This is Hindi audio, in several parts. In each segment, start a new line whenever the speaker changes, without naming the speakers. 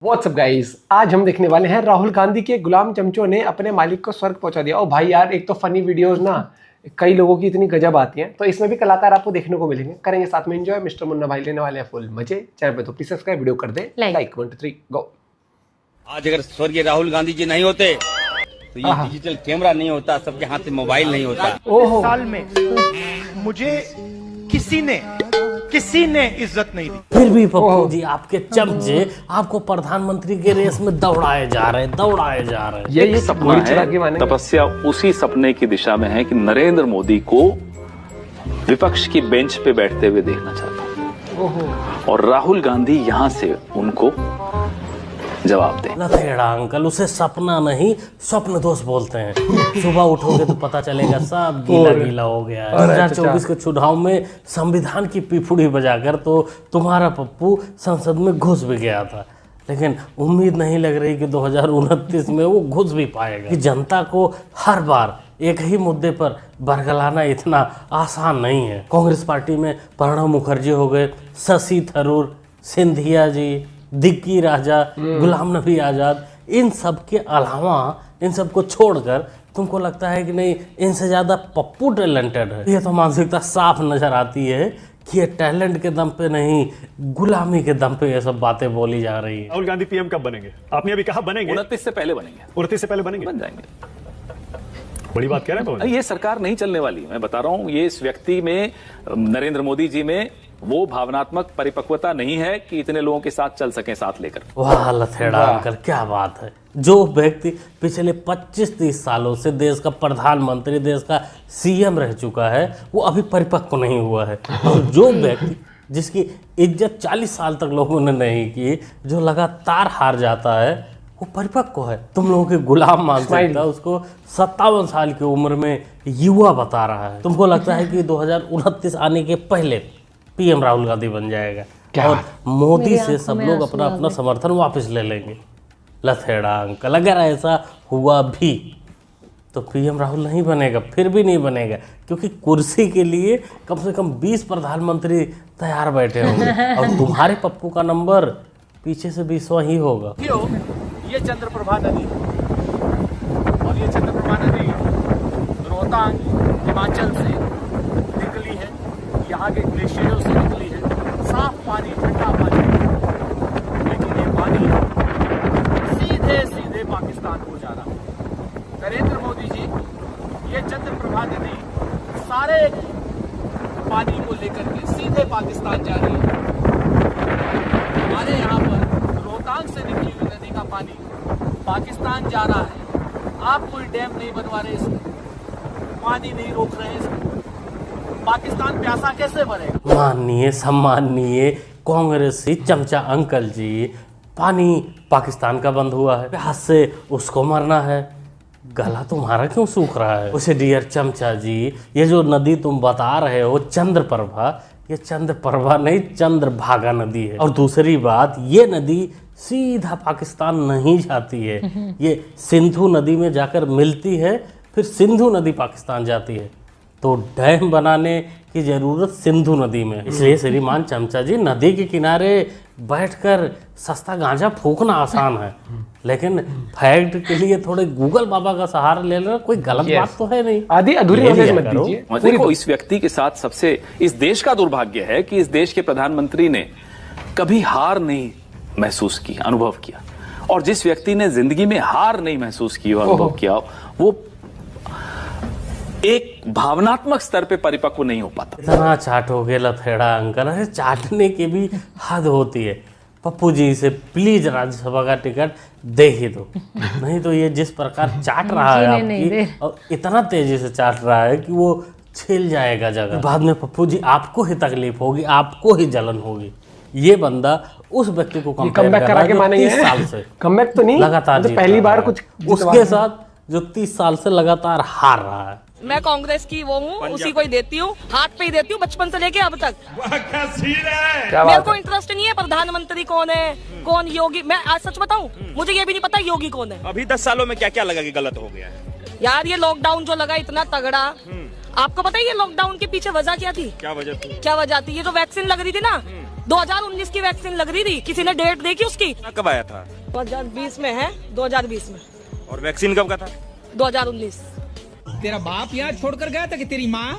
व्हाट्सअप गाइस, आज हम देखने वाले हैं राहुल गांधी के गुलाम चमचों ने अपने मालिक को स्वर्ग पहुंचा दिया। ओ भाई यार, एक तो फनी वीडियोस ना कई लोगों की इतनी गजब आती हैं, तो इसमें भी कलाकार आपको देखने को मिलेंगे। करेंगे साथ में एंजॉय। मिस्टर मुन्ना भाई लेने वाले हैं फुल मजे। चैनल पे तो प्लीज सब्सक्राइब, वीडियो कर दे लाइक। 1 2 3 गो।
आज अगर स्वर्गीय राहुल गांधी जी नहीं होते तो ये डिजिटल कैमरा नहीं होता, सबके हाथ में मोबाइल नहीं होता।
ओहो,
साल में मुझे किसी ने इज्जत नहीं दी।
फिर भी पप्पू जी आपके चमचे आपको प्रधानमंत्री के रेस में दौड़ाए जा रहे हैं।
ये
सपना है, तपस्या उसी सपने की दिशा में है कि नरेंद्र मोदी को विपक्ष की बेंच पे बैठते हुए देखना चाहता हूं और राहुल गांधी यहां से उनको जवाब दें।
लथेड़ा अंकल, उसे सपना नहीं स्वप्न दोष बोलते हैं। सुबह उठोगे तो पता चलेगा सब गीला गीला हो गया है। 2024 के चुनाव में संविधान की पिपुड़ी बजाकर तो तुम्हारा पप्पू संसद में घुस भी गया था, लेकिन उम्मीद नहीं लग रही कि 2029 में वो घुस भी पाएगा। कि जनता को हर बार एक ही मुद्दे पर बरगलाना इतना आसान नहीं है। कांग्रेस पार्टी में प्रणब मुखर्जी हो गए, शशि थरूर, सिंधिया जी, दिग्गी राजा, गुलाम नबी आजाद, इन सब के अलावा इन सब को छोड़कर तुमको लगता है कि नहीं इनसे ज्यादा पप्पू टैलेंटेड है। ये तो मानसिकता साफ नजर आती है कि ये टैलेंट के दम पे नहीं, गुलामी के दम पे ये सब बातें बोली जा रही है।
राहुल गांधी पीएम कब बनेंगे? आपने अभी कहा बनेंगे।
29 से पहले बनेंगे।
29 से पहले बनेंगे,
बन जाएंगे।
बड़ी बात कह रहे हैं।
ये सरकार नहीं चलने वाली, मैं बता रहा हूं। ये इस व्यक्ति में, नरेंद्र मोदी जी में वो भावनात्मक परिपक्वता नहीं है कि इतने लोगों के साथ चल सके साथ लेकर।
वाह लथेड़ा अंकल, क्या बात है। जो व्यक्ति पिछले 25-30 सालों से देश का प्रधानमंत्री, देश का सीएम रह चुका है, वो अभी परिपक्व नहीं हुआ है। और जो व्यक्ति जिसकी इज्जत 40 साल तक लोगों ने नहीं की, जो लगातार हार जाता है, वो परिपक्व है। तुम लोगों के गुलाम मानसिकता उसको 57 साल की उम्र में युवा बता रहा है। तुमको लगता है कि 2029 आने के पहले पीएम राहुल गांधी बन जाएगा और मोदी से सब लोग अपना अपना समर्थन वापस ले लेंगे। लथेड़ा अंकल, अगर ऐसा हुआ भी तो पीएम राहुल नहीं बनेगा, फिर भी नहीं बनेगा, क्योंकि कुर्सी के लिए कम से कम 20 प्रधानमंत्री तैयार बैठे होंगे और तुम्हारे पप्पू का नंबर पीछे से 20वां ही होगा।
ये चंद्रप्रभा नदी और ये चंद्रप्रभा नदी रोहतांग हिमाचल से निकली है, यहाँ के ग्लेशियरों से निकली है। साफ पानी, ठंडा पानी, लेकिन ये पानी सीधे पाकिस्तान को जा रहा है। नरेंद्र मोदी जी, ये चंद्रप्रभा नदी सारे पानी को लेकर के सीधे पाकिस्तान जा रही है। हमारे यहाँ पर रोहतांग से निकली हुई नदी का पानी पाकिस्तान जा रहा है। आप कोई डैम नहीं बनवा रहे, इसमें पानी नहीं रोक रहे, इसमें पाकिस्तान प्यासा कैसे भरेगा?
माननीय सम्माननीय कांग्रेसी चमचा अंकल जी, पानी पाकिस्तान का बंद हुआ है, प्यास से उसको मरना है। गला तुम्हारा क्यों सूख रहा है? उसे डियर चमचा जी, ये जो नदी तुम बता रहे हो चंद्रप्रभा, ये चंद्रप्रभा नहीं चंद्रभागा नदी है। और दूसरी बात, ये नदी सीधा पाकिस्तान नहीं जाती है, ये सिंधु नदी में जाकर मिलती है, फिर सिंधु नदी पाकिस्तान जाती है। तो डैम बनाने की जरूरत सिंधु नदी में। इसलिए श्रीमान चमचा जी, नदी के किनारे बैठकर सस्ता गांजा फूकना आसान है, लेकिन फैक्ट के लिए थोड़े गूगल बाबा का सहारा ले लेना कोई गलत बात तो है नहीं।
आधी अधूरी नॉलेज मत दीजिए।
देखो, इस व्यक्ति के साथ सबसे इस देश का दुर्भाग्य है कि इस देश के प्रधानमंत्री ने कभी हार नहीं महसूस की, अनुभव किया। और जिस व्यक्ति ने जिंदगी में हार नहीं महसूस की, अनुभव किया, वो एक भावनात्मक स्तर पे परिपक्व नहीं हो पाता।
इतना चाटोगे लथेड़ा अंकल, अरे चाटने की भी हद होती है। पप्पू जी से प्लीज राज्यसभा का टिकट दे ही दो, नहीं तो ये जिस प्रकार चाट रहा है आपकी, और इतना तेजी से चाट रहा है कि वो छिल जाएगा जगह। बाद में पप्पू जी आपको ही तकलीफ होगी, आपको ही जलन होगी। ये बंदा उस व्यक्ति को
कमबैक करा के मानेंगे
30 साल से
कमबैक तो नहीं,
लगातार
तो पहली बार कुछ
उसके साथ जो 30 साल से लगातार हार रहा है।
मैं कांग्रेस की वो हूँ, उसी को ही देती हूँ, हाथ पे ही देती हूँ, बचपन से लेके अब तक। मेरे को इंटरेस्ट नहीं है प्रधानमंत्री कौन है, कौन योगी। मैं आज सच बताऊँ, मुझे ये भी नहीं पता योगी कौन है।
अभी 10 सालों में क्या क्या लगा कि गलत हो गया है?
यार ये लॉकडाउन जो लगा इतना तगड़ा, आपको पता है ये लॉकडाउन के पीछे वजह क्या थी?
क्या वजह थी?
क्या वजह थी? ये जो वैक्सीन लग रही थी ना, 2019 की वैक्सीन लग रही थी, किसी ने डेट देखी उसकी?
कब आया था?
2020 में है, 2020 में।
और वैक्सीन कब का था?
2019।
तेरा बाप यहाँ छोड़कर गया था कि तेरी माँ?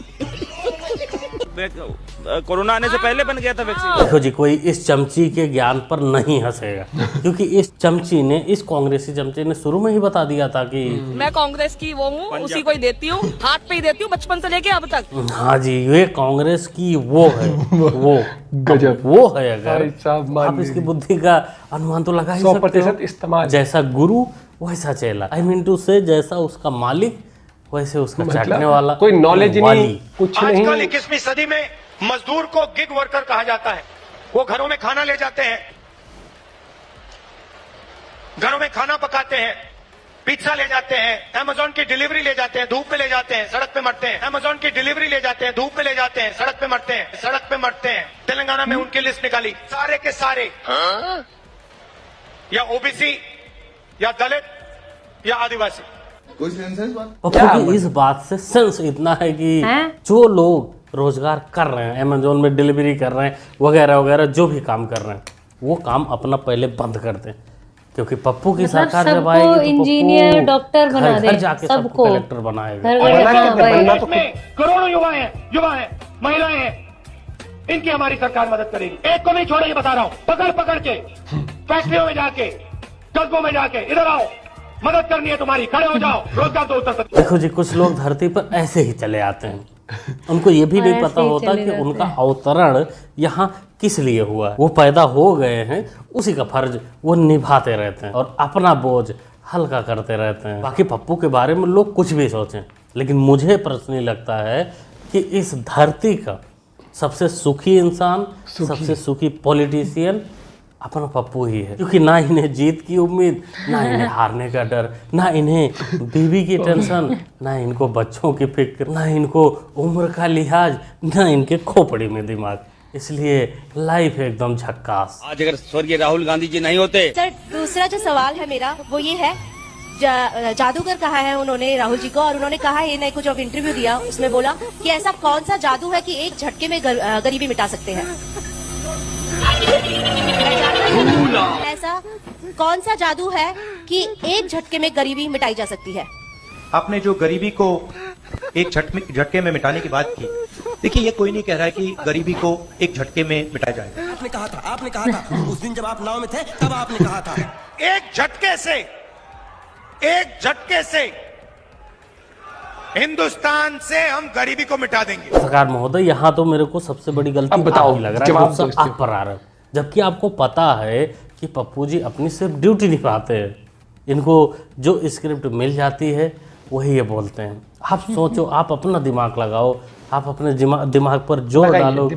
कोरोना आने से पहले बन गया था वैक्सीन।
देखो जी, कोई इस चमची के ज्ञान पर नहीं हंसेगा, क्योंकि इस चमची ने, इस कांग्रेसी चमचे ने शुरू में ही बता दिया था कि
मैं कांग्रेस की वो हूँ, उसी को ही देती हूँ, हाथ पे ही देती हूँ बचपन से लेके अब तक।
हाँ जी, ये कांग्रेस की वो है, वो
गजब
वो है। अगर
भाई साहब मान
आप इसकी
लीजिए।
बुद्धि का अनुमान तो लगा ही
100%
सकते हो।
इस्तेमाल।
जैसा गुरु वैसा चेला, आई मीन टू से जैसा उसका मालिक वैसे उसका चाटने वाला।
कोई नॉलेज नहीं,
वाली।
कुछ
आजकल
नहीं।
21वीं सदी में मजदूर को गिग वर्कर कहा जाता है। वो घरों में खाना ले जाते हैं, घरों में खाना पकाते हैं, पिज्जा ले जाते हैं, अमेज़न की डिलीवरी ले जाते हैं, धूप पे ले जाते हैं, सड़क पे मरते हैं। अमेज़न की डिलीवरी ले जाते हैं, धूप पे ले जाते हैं, सड़क पे मरते हैं, सड़क पे मरते हैं। तेलंगाना में उनकी लिस्ट निकाली, सारे के सारे या ओबीसी या दलित या आदिवासी।
क्योंकि इस बात से सेंस इतना है कि जो लोग रोजगार कर रहे हैं, अमेज़न में डिलीवरी कर रहे हैं, वगैरह वगैरह जो भी काम कर रहे हैं, वो काम अपना पहले बंद कर दें, क्योंकि पप्पू की सरकार जब आएगी तो
इंजीनियर, डॉक्टर बना दे,
जाके
सबको
कलेक्टर बनाएगा।
देश में करोड़ों युवा हैं, महिलाएं हैं, इनकी हमारी सरकार मदद करेगी। एक को नहीं छोड़ेगी, बता रहा हूँ। पकड़ पकड़ के फैक्ट्रियों में जाके, कस्बों में जाके, इधर आओ, मदद करनी है तुम्हारी, खड़े हो जाओ, रोजगार दो उत्तर प्रदेश।
देखो जी, कुछ लोग धरती पर ऐसे ही चले आते हैं, उनको ये भी नहीं पता होता कि उनका अवतरण यहाँ किस लिए हुआ है। वो पैदा हो गए हैं, उसी का फर्ज वो निभाते रहते हैं और अपना बोझ हल्का करते रहते हैं। बाकी पप्पू के बारे में लोग कुछ भी सोचें, लेकिन मुझे पर्सनली लगता है कि इस धरती का सबसे सुखी इंसान, सबसे सुखी पॉलिटिशियन अपना पप्पू ही है, क्योंकि ना इन्हें जीत की उम्मीद, ना इन्हें हारने का डर, ना इन्हें बीवी की टेंशन, ना इनको बच्चों की फिक्र, ना इनको उम्र का लिहाज, ना इनके खोपड़ी में दिमाग। इसलिए लाइफ एकदम झक्कास।
आज अगर स्वर्गीय राहुल गांधी जी नहीं होते।
सर, दूसरा जो सवाल है मेरा वो ये है, जादूगर कहा है उन्होंने राहुल जी को, और उन्होंने कहा है ने कुछ इंटरव्यू दिया, उसमें बोला कि ऐसा कौन सा जादू है कि एक झटके में गरीबी मिटा सकते हैं। ऐसा कौन सा जादू है कि एक झटके में गरीबी मिटाई जा सकती है?
आपने जो गरीबी को एक झटके में मिटाने की बात की, देखिए ये कोई नहीं कह रहा है कि गरीबी को एक झटके में मिटाया जाएगा।
आपने कहा था उस दिन जब आप नाव में थे, तब आपने कहा था एक झटके से हिंदुस्तान से हम गरीबी को मिटा देंगे।
सरकार महोदय, यहाँ तो मेरे को सबसे बड़ी गलती
अब बताओ,
लग रहा है, सब आप पर आ रहा है, जबकि आपको पता है कि पप्पू जी अपनी सिर्फ ड्यूटी निभाते हैं। इनको जो स्क्रिप्ट मिल जाती है वही ये बोलते हैं। आप सोचो, आप अपना दिमाग लगाओ, आप अपने दिमाग पर जोर डालो कि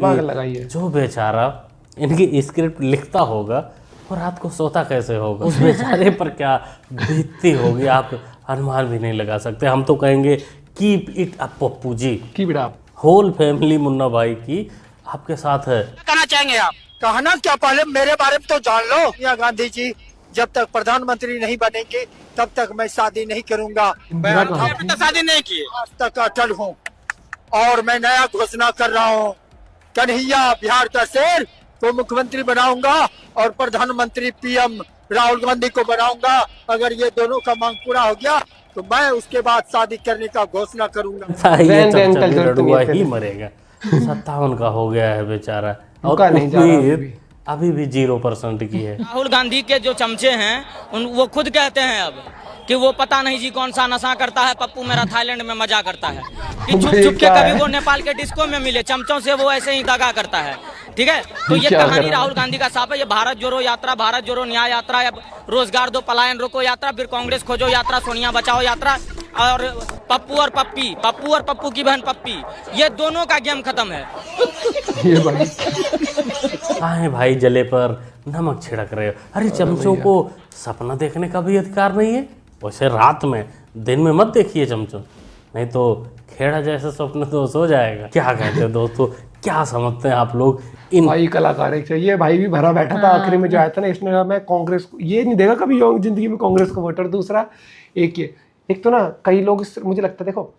जो बेचारा इनकी स्क्रिप्ट लिखता होगा और रात को सोता कैसे होगा, उस बेचारे पर क्या बीतती होगी, आप अनुमान भी नहीं लगा सकते। हम तो कहेंगे keep it up Pappu ji,
keep it up.
Whole family Munna Bhai की आपके साथ है।
कहना चाहेंगे आप? कहना क्या, पहले मेरे बारे में तो जान लो। सोनिया गांधी जी जब तक प्रधानमंत्री नहीं बनेंगे तब तक मैं शादी नहीं करूंगा। मैं अभी तक शादी नहीं की, आज तक अटल हूँ, और मैं नया घोषणा कर रहा हूँ, कन्हैया बिहार का शेर को मुख्यमंत्री बनाऊंगा और प्रधानमंत्री पीएम राहुल गांधी को बनाऊंगा। अगर ये दोनों का मांग पूरा हो गया तो मैं उसके बाद शादी करने का घोषणा करूंगा।
ये चमचा भी लड़ुआ ही मरेगा। 57 का हो गया है बेचारा, और उम्मीद अभी भी 0% की है।
राहुल गांधी के जो चमचे हैं वो खुद कहते हैं अब कि वो पता नहीं जी कौन सा नशा करता है, पप्पू मेरा थाईलैंड में मजा करता है, कि छुप छुप के कभी वो नेपाल के डिस्को में मिले, चमचों से वो ऐसे ही दगा करता है। ठीक है, तो ये कहानी राहुल गांधी का साफ है। ये भारत जोड़ो यात्रा, भारत जोड़ो न्याय यात्रा, रोजगार दो पलायन रोको यात्रा, फिर कांग्रेस खोजो यात्रा, सोनिया बचाओ यात्रा, और पप्पू और पप्पी, पप्पू और पप्पू की बहन पप्पी, ये दोनों का गेम खत्म है।
ये भाई
काहे भाई जले पर नमक छिड़क रहे हो? अरे चमचों को सपना देखने का भी अधिकार नहीं है? वैसे रात में, दिन में मत देखिए चमचों, नहीं तो खेड़ा जैसा स्वप्न तो सो जाएगा। क्या कहते हैं दोस्तों, क्या समझते हैं आप लोग इन
भाई कलाकार एक चाहिए? भाई भी भरा बैठा था आखिरी में जो आया था ना, इसने मैं कांग्रेस को ये नहीं देगा कभी जिंदगी में कांग्रेस को वोटर। दूसरा एक तो ना कई लोग मुझे लगता है, देखो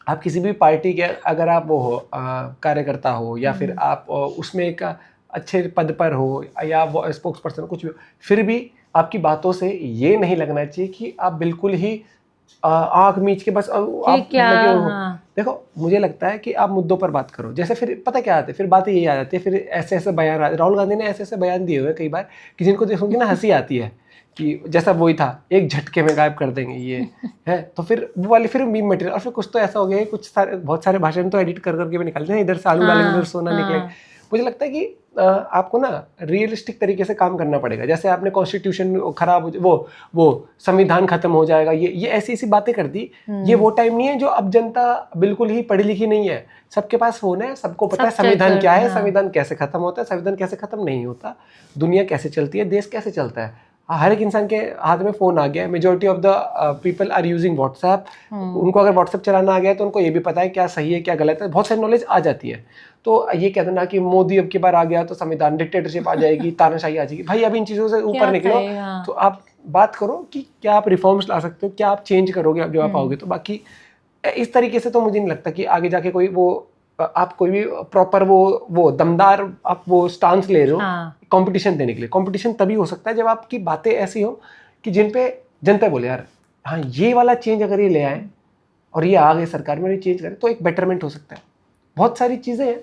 आप किसी भी पार्टी के अगर आप वो हो कार्यकर्ता हो, या फिर आप उसमें एक अच्छे पद पर हो या वो स्पोक्स पर्सन कुछ भी हो, फिर भी आपकी बातों से ये नहीं लगना चाहिए कि आप बिल्कुल ही आंख मीच के बस आप
क्या,
लगे हो।
हाँ।
देखो मुझे लगता है कि आप मुद्दों पर बात करो। जैसे फिर पता क्या आते हैं, फिर बातें यही आ जाती है, फिर ऐसे ऐसे बयान राहुल गांधी ने ऐसे ऐसे बयान दिए हुए कई बार कि जिनको देखोगे ना हंसी आती है कि जैसा वही था, एक झटके में गायब कर देंगे ये है। तो फिर वो वाली फिर मीम मटेरियल, और फिर कुछ तो ऐसा हो गया, कुछ सारे बहुत सारे भाषण तो एडिट कर करके भी निकालते हैं, इधर से आलू डालेंगे इधर सोना निकलेगा। मुझे लगता है कि आपको ना रियलिस्टिक तरीके से काम करना पड़ेगा। जैसे आपने कॉन्स्टिट्यूशन खराब वो संविधान खत्म हो जाएगा, ये ऐसी ऐसी बातें कर दी। ये वो टाइम नहीं है जो अब जनता बिल्कुल ही पढ़ी लिखी नहीं है, सबके पास फोन है, सबको पता है संविधान क्या है, संविधान कैसे खत्म होता है, संविधान कैसे खत्म नहीं होता, दुनिया कैसे चलती है, देश कैसे चलता है। हर एक इंसान के हाथ में फोन आ गया है। Majority of the people are using WhatsApp. उनको अगर व्हाट्सएप चलाना आ गया है तो उनको ये भी पता है क्या सही है क्या गलत है, बहुत सारी नॉलेज आ जाती है। तो ये कहते ना कि मोदी अब की बार आ गया तो संविधान डिक्टेटरशिप आ जाएगी, तानाशाही आ जाएगी, भाई अब इन चीज़ों से ऊपर निकलो। तो आप बात करो कि क्या आप रिफॉर्म्स ला सकते हो, क्या आप चेंज करोगे अब जब आप आओगे। तो बाकी इस तरीके से तो मुझे नहीं लगता कि आगे जाके कोई वो आप कोई भी प्रॉपर वो दमदार आप वो स्टांस ले रहे हो कंपटीशन देने के लिए। कंपटीशन तभी हो सकता है जब आपकी बातें ऐसी हो कि जिन पे जनता बोले यार हाँ ये वाला चेंज अगर ये ले आए और ये आ गए सरकार में, ये चेंज करें तो एक बेटरमेंट हो सकता है। बहुत सारी चीज़ें हैं,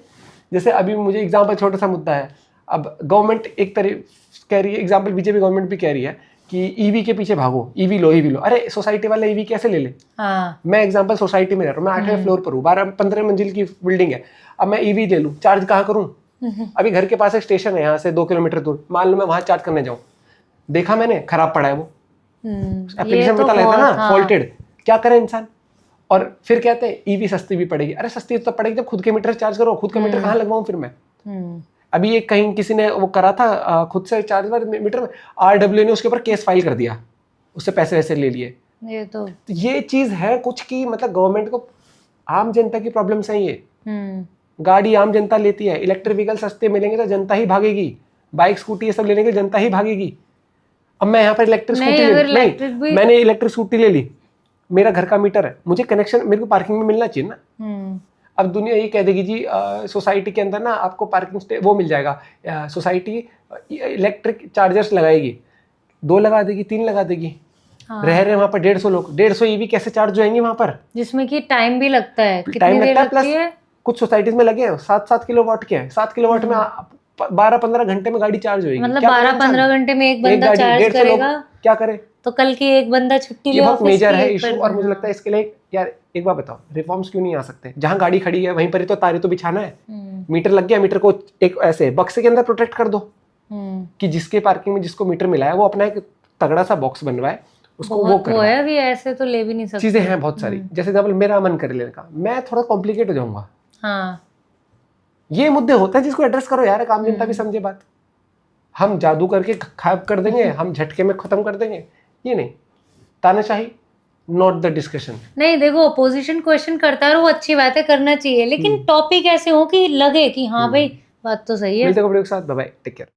जैसे अभी मुझे एग्जाम्पल छोटा सा मुद्दा है। अब गवर्नमेंट एक तरह कह रही है, एग्जाम्पल बीजेपी गवर्नमेंट भी कह रही है कि ईवी के पीछे भागो, ईवी लो ईवी लो। अरे सोसाइटी वाला ईवी कैसे ले ले? मैं एग्जांपल सोसाइटी में रह रहा हूँ, मैं 8वें फ्लोर पर हूँ, 12-15 मंजिल की बिल्डिंग है। अब मैं ईवी ले लूँ, चार्ज कहाँ करूँ? अभी घर के पास एक स्टेशन है यहाँ से 2 किलोमीटर दूर, मान लो मैं वहाँ चार्ज करने जाऊँ, देखा मैंने खराब पड़ा है वो एप्लीकेशन में, लेता ना फॉल्टेड। क्या करे इंसान? और फिर कहते हैं ईवी सस्ती भी पड़ेगी। अरे सस्ती तो पड़ेगी जब खुद के मीटर चार्ज करो। खुद का मीटर कहाँ लगवाऊँ फिर मैं? अभी ये कहीं किसी ने वो करा था खुद से चार्ज मीटर में, RW ने उसके ऊपर केस फाइल कर दिया, उससे पैसे वैसे ले लिए। ये चीज है कुछ की मतलब गवर्नमेंट को आम जनता की प्रॉब्लम्स है ये। गाड़ी आम जनता लेती है, इलेक्ट्रिक व्हीकल सस्ते मिलेंगे तो जनता ही भागेगी, बाइक स्कूटी ये सब लेने के जनता ही भागेगी। अब मैं यहाँ पर इलेक्ट्रिक स्कूटी नहीं, मैंने इलेक्ट्रिक स्कूटी ले ली, मेरा घर का मीटर है, मुझे कनेक्शन मेरे को पार्किंग में मिलना चाहिए ना। अब दुनिया ये कह देगी जी सोसाइटी के अंदर ना आपको पार्किंग वो मिल जाएगा, सोसाइटी इलेक्ट्रिक चार्जर्स लगाएगी, 2 लगा देगी, 3 लगा देगी। रह रहे वहाँ पर 150 लोग, 150 ईवी कैसे चार्ज होएंगे वहाँ पर? जिसमें कि टाइम भी लगता है, टाइम लगता है, प्लस कुछ सोसाइटीज में लगे हैं 7-7 किलोवाट के हैं, 7 किलोवाट में 12-15 घंटे में गाड़ी चार्ज होएगी। मतलब 12-15 घंटे में एक बंदा चार्ज करेगा, क्या करे? तो कल की एक बंदा छुट्टी ले, बहुत मेजर है इशू। और मुझे लगता है इसके लिए यार एक बात बताओ, रिफॉर्म्स क्यों नहीं आ सकते? जहाँ गाड़ी खड़ी है वहीं पर ही तो तारे तो बिछाना है। मीटर लग गया, मीटर को एक ऐसे बक्से के अंदर प्रोटेक्ट कर दो कि जिसके पार्किंग में जिसको मीटर मिला है वो अपना एक तगड़ा सा बॉक्स बनवाए, उसको वो करवाए। अभी ऐसे तो ले भी नहीं सकते, चीजें हैं बहुत सारी। जैसे एग्जाम्पल मेरा मन कर लेने का, मैं थोड़ा कॉम्प्लिकेट हो जाऊंगा। ये मुद्दे होते हैं जिसको एड्रेस करो यार, आम जनता भी समझे बात। हम जादू करके खाब कर देंगे, हम झटके में खत्म कर देंगे, ये नहीं। तानाशाही नॉट द डिस्कशन। नहीं देखो, अपोजिशन क्वेश्चन करता है और वो अच्छी बातें करना चाहिए, लेकिन टॉपिक ऐसे हो कि लगे कि हाँ भाई बात तो सही है। मिलते हैं वीडियो के साथ, बाय बाय, टेक केयर।